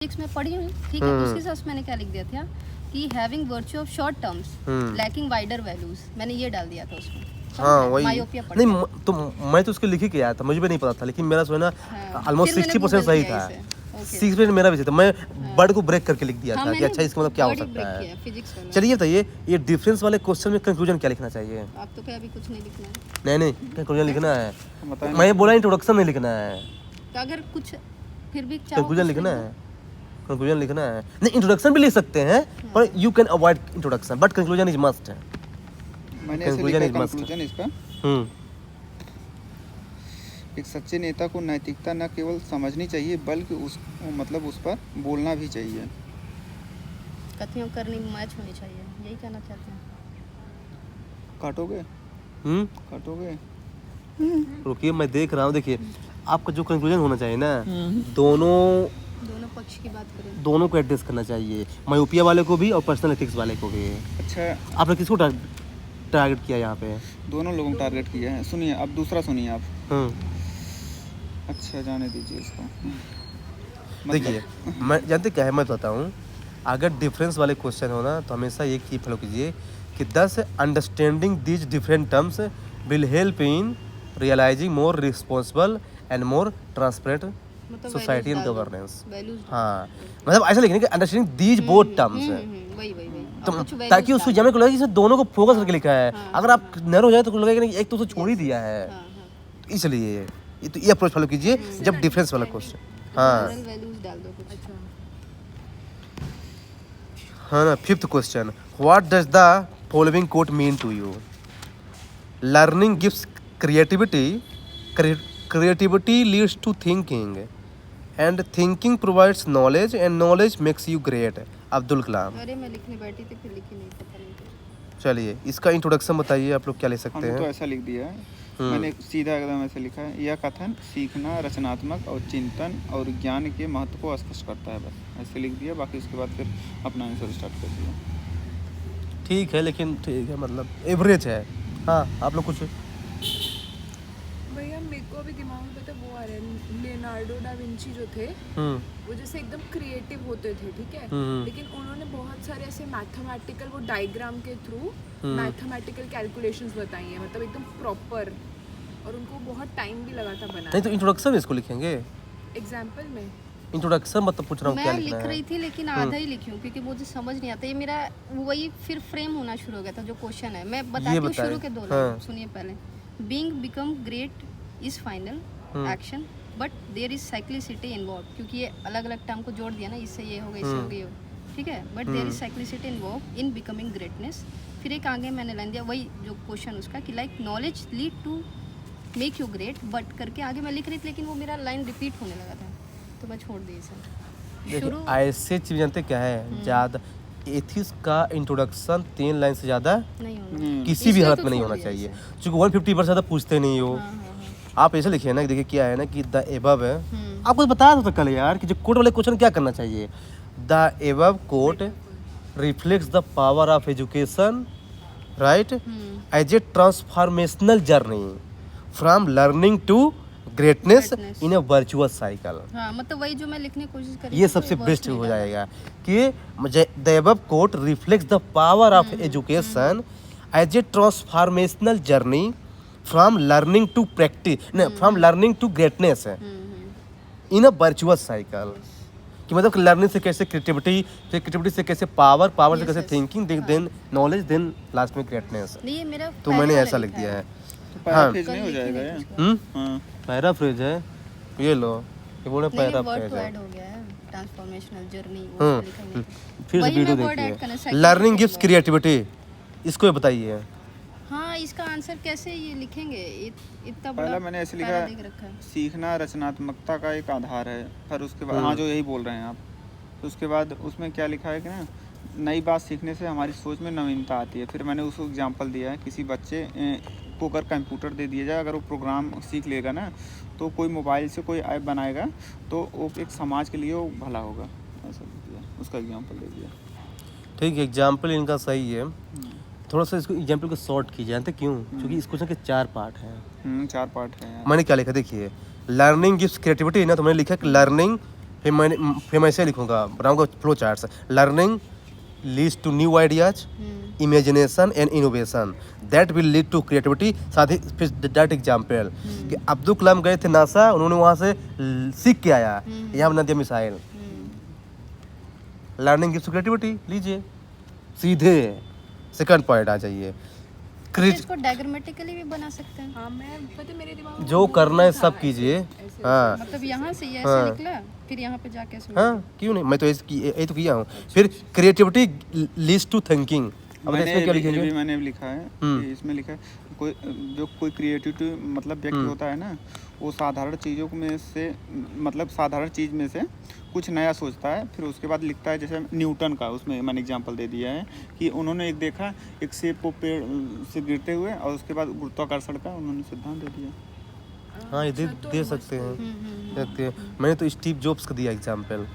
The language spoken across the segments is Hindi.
फिजिक्स में पढ़ी हूँ, ठीक है। उसके साथ मैंने क्या लिख दिया था कि having virtue of short terms lacking wider values, मैंने ये डाल दिया था उसमें। हाँ वही मायोपिया नहीं तो मैं तो उसके लिख ही के आया था, मुझे भी नहीं पता था, लेकिन मेरा जो है ना ऑलमोस्ट 60% सही था। 60% मेरा भी सही था, मैं वर्ड को ब्रेक करके लिख दिया था कि अच्छा इसका मतलब क्या हो सकता है। चलिए बताइए, ये डिफरेंस वाले क्वेश्चन में कंक्लूजन क्या लिखना चाहिए? आप तो क्या अभी कुछ नहीं लिखना है? नहीं कंक्लूजन लिखना है। मैं बोला इंट्रोडक्शन नहीं लिखना है, तो अगर कुछ फिर भी कंक्लूजन लिखना है। कंक्लूजन लिखना है, नहीं इंट्रोडक्शन भी लिख सकते हैं पर you can avoid introduction, but conclusion is must है। मैंने ऐसे लिखा कंक्लूजन इसका। एक सच्चे नेता को नैतिकता न केवल समझनी चाहिए बल्कि उस पर बोलना भी चाहिए। कथियों करनी मैच होनी चाहिए, यही कहना चाहते हैं। काटोगे रुकिए मैं देख रहा हूँ। देखिए आपका जो कंक्लूजन होना चाहिए ना, दोनों पक्ष की बात करें, दोनों को एड्रेस करना चाहिए, मायोपिया वाले को भी और पर्सनल एथिक्स वाले को भी। अच्छा, आपने किसको टारगेट किया यहाँ पे? दोनों लोगों को टारगेट किया है। सुनिए अब दूसरा सुनिए आप। अच्छा जाने दीजिए इसको। देखिए मैं जानते क्या है, मैं बताता हूँ। अगर डिफरेंस वाले क्वेश्चन हो ना तो हमेशा ये की फॉलो कीजिए कि this understanding these different terms will help in realising more responsible and more transparent society and governance. हाँ मतलब ऐसा लिखने कि अंडरस्टैंडिंग दीज बोथ टर्म्स, ताकि उसको जमे को लगे कि दोनों को फोकस करके लिखा है। अगर आप नर हो जाए तो लगेगा कि एक तो उसे छोड़ ही दिया है। इसलिए ये अप्रोच फॉलो कीजिए जब डिफरेंस वाला क्वेश्चन। हाँ ना। Fifth question, what does the following quote mean to you? Learning gives creativity, creativity leads to thinking and thinking provides knowledge and knowledge makes you great. Abdul Kalam. अरे मैं लिखने बैठी थी फिर लिखी नहीं, पता नहीं। चलिए इसका इंट्रोडक्शन बताइए, आप लोग क्या ले सकते हैं? तो ऐसा लिख दिया है मैंने, सीधा एकदम ऐसे लिखा है। यह कथन सीखना, रचनात्मक और चिंतन और ज्ञान के महत्व को स्पष्ट करता है। बस ऐसे लिख दिया, बाकी उसके बाद फिर अपना आंसर स्टार्ट कर दिया। ठीक है, लेकिन ठीक है मतलब एवरेज है। हाँ आप लोग कुछ? भैया मेरे को अभी दिमाग में पता वो आ रहा है, लियोनार्डो डा विंची जो थे वो जैसे एकदम क्रिएटिव होते थे, ठीक है, लेकिन उन्होंने बहुत सारे ऐसे मैथमेटिकल वो डायग्राम के थ्रू मैथमेटिकल कैलकुलेशंस बताई हैं, मतलब एकदम प्रॉपर, और उनको बहुत टाइम भी लगा था बनाने। नहीं तो इंट्रोडक्शन इसको लिखेंगे। एग्जाम्पल में इंट्रोडक्शन मतलब पूछ रहा हूँ क्या मैं लिखना लिख रही थी लेकिन आधा ही लिखी हूँ क्योंकि मुझे समझ नहीं आता। ये मेरा वही फिर फ्रेम होना शुरू हो गया था जो क्वेश्चन है। मैं बताती हूँ शुरू के दो लाइन सुनिए पहले। Being become great is final action but there is cyclicity involve, क्योंकि ये अलग अलग टर्म को जोड़ दिया ना, इससे ये होगा इससे होगा ये, ठीक है। But there is cyclicity involve in becoming greatness. फिर एक आगे मैंने लाइन दिया वही जो क्वेश्चन उसका कि like knowledge lead to make you great but करके आगे मैं लिख रही थी लेकिन वो मेरा लाइन रिपीट होने लगा था तो मैं छोड़ दी इसे। शुरू ऐसे चीज जानते क्या है, ज़्यादा एथिक्स का इंट्रोडक्शन 3 लाइन से ज़्यादा नहीं होना, किसी भी हालत में नहीं होना चाहिए, क्योंकि 150% ज़्यादा पूछते नहीं हो। आप ऐसे लिखिए ना, देखिए क्या है ना कि द एबव है, आपको बताया था कल यार कि जो कोड वाले क्वेश्चन क्या करना चाहिए। The above code reflects the power of education right as a transformational journey from learning to greatness in a virtuous cycle. हाँ मतलब वही जो मैं लिखने की कोशिश कर रही ये सबसे बेस्ट हो जाएगा कि the above quote reflects the power of education as a transformational journey from learning to practice, from learning to greatness in a virtuous cycle. कि मतलब लर्निंग से कैसे क्रिएटिविटी, फिर क्रिएटिविटी से कैसे पावर, पावर से कैसे thinking, then knowledge, then last में ग्रेटनेस। ये मेरा तो मैंने ऐसा लिख दिया है। पैराफ्रेज नहीं हो जाएगा ये? पैराफ्रेज है, ये लो, ये बोले पैराफ्रेज है। हो गया है ट्रांसफॉर्मेशनल जर्नी। फिर से वीडियो देखिए, लर्निंग गिव्स क्रिएटिविटी, इसको ये बताइए। हाँ इसका आंसर कैसे ये लिखेंगे, इतना बड़ा पहला मैंने ऐसे लिखा है सीखना रचनात्मकता का एक आधार है। फिर उसके बाद हाँ जो यही बोल रहे हैं आप, तो उसके बाद उसमें क्या लिखा है कि ना नई बात सीखने से हमारी सोच में नवीनता आती है। फिर मैंने उसको एग्जांपल दिया है, किसी बच्चे को अगर कंप्यूटर दे दिया जाए, अगर वो प्रोग्राम सीख लेगा ना तो कोई मोबाइल से कोई ऐप बनाएगा तो वो एक समाज के लिए वो भला होगा। ऐसा दिया, उसका एग्जांपल दे दिया। ठीक है, एग्जांपल इनका सही है। थोड़ा सा इसको एग्जांपल को शॉर्ट कीजिए, जानते क्यों? क्योंकि इस क्वेश्चन के 4 पार्ट हैं। 4 पार्ट है। मैंने क्या लिखा देखिए, लर्निंग गिव्स क्रिएटिविटी ना, तो मैंने लिखा कि लर्निंग फिर मैं ऐसे लिखूंगा, बनाऊंगा flow charts. Learning leads to new ideas, imagination and innovation that will lead to creativity. साथ ही फिर दैट एग्जाम्पल कि अब्दुल कलाम गए थे नासा, उन्होंने वहाँ से सीख के आया, यहाँ बना दिया मिसाइल। लर्निंग गिव्स क्रिएटिविटी, लीजिए सीधे सेकंड पॉइंट आ जाइए। इसको डायग्रामेटिकली भी बना सकते हैं। हाँ, मैं पता मेरे दिमाग में जो करना है सब कीजिए। हाँ मतलब यहाँ से ये ऐसे निकला, फिर यहाँ पे जाके ऐसे हाँ, क्यों नहीं, मैं तो यही तो किया हूँ। फिर क्रिएटिविटी लीड्स टू थिंकिंग। अब इसमें क्या लिखेंगे? मैंने भी लिखा है कि इसमें लिखा है कोई क्रिएटिविटी मतलब व्यक्ति होता है ना, वो साधारण चीज़ों में से मतलब साधारण चीज़ में से कुछ नया सोचता है, फिर उसके बाद लिखता है। जैसे न्यूटन का उसमें मैंने एग्जांपल दे दिया है कि उन्होंने एक देखा एक सेब को पेड़ से गिरते हुए, और उसके बाद गुरुत्वाकर्षण का उन्होंने सिद्धांत दे दिया। हाँ, ये दे सकते हैं। मैंने तो स्टीव जॉब्स का दिया एग्जाम्पल।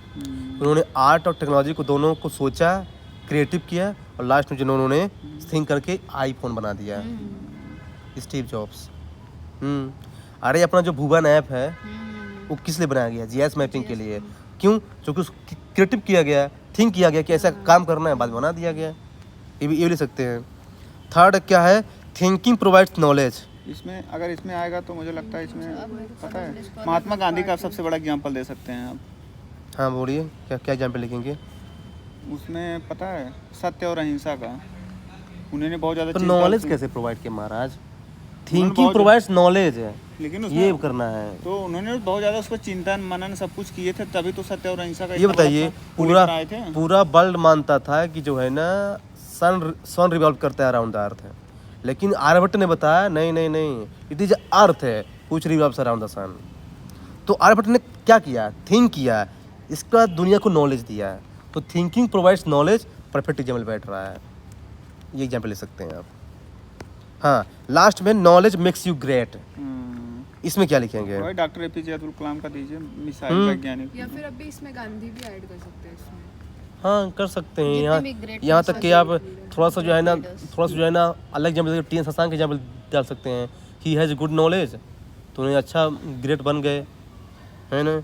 उन्होंने आर्ट और टेक्नोलॉजी को दोनों को सोचा, क्रिएटिव किया, और लास्ट में जिन्होंने थिंक करके आईफोन बना दिया, स्टीव जॉब्स। अरे अपना जो भुवन ऐप है वो किस लिए बनाया गया? जीआईएस मैपिंग के लिए। क्यों? क्योंकि उसको क्रिएटिव किया गया, थिंक किया गया कि ऐसा काम करना है, बाद में बना दिया गया। ये भी ले सकते हैं। थर्ड क्या है? Thinking provides knowledge. इसमें अगर इसमें आएगा तो मुझे लगता है इसमें पता है महात्मा गांधी का सबसे बड़ा एग्जांपल दे सकते हैं आप। हाँ बोलिए, क्या एग्जाम्पल लिखेंगे? उसमें पता है सत्य और अहिंसा का उन्होंने बहुत ज़्यादा तो नॉलेज कैसे प्रोवाइड किया महाराज? थिंकिंग प्रोवाइड्स नॉलेज है, लेकिन ये करना है। तो उन्होंने बहुत ज़्यादा उस पर चिंतन मनन सब कुछ किए थे, तभी तो सत्य और अहिंसा का ये बताइए, पूरा वर्ल्ड मानता था कि जो है ना सन रिवॉल्व करता है अराउंड द अर्थ है, लेकिन आर्यभट्ट ने बताया नहीं, इट इज अर्थ है कुछ रिवॉल्व्स अराउंड द सन। तो आर्यभट्ट ने क्या किया? थिंक किया, इसके बाद दुनिया को नॉलेज दिया। तो thinking provides knowledge, perfect example बैठ रहा है। ये एग्जाम्पल ले सकते हैं आप। हाँ, लास्ट में नॉलेज मेक्स यू ग्रेट। इसमें क्या लिखेंगे? डॉक्टर एपीजे अब्दुल कलाम का दीजिए, मिसाइल वैज्ञानिक। या फिर अभी इसमें गांधी भी ऐड कर सकते हैं इसमें। हाँ कर सकते हैं। यहाँ तक कि आप थोड़ा सा जो है ना अलग एग्जाम्पल, टी एन शशांक के एग्जाम्पल डाल सकते हैं। ही हैज़ गुड नॉलेज, तो उन्हें अच्छा ग्रेट बन गए, है ना।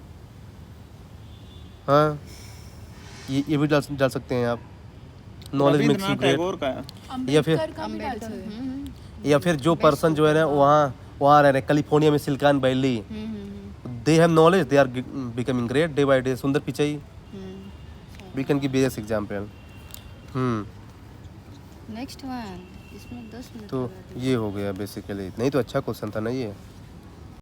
हाँ, ये भी डाल सकते हैं आप। Knowledge makes you great. या फिर जो पर्सन जो है ना वहाँ रह रहे, कैलिफोर्निया में Silicon Valley, they have knowledge, they are becoming great day by day. Sundar Pichai, we can give best example. Next one, इसमें 10 मिनट तो ये हो गया बेसिकली। नहीं तो अच्छा क्वेश्चन था ना ये।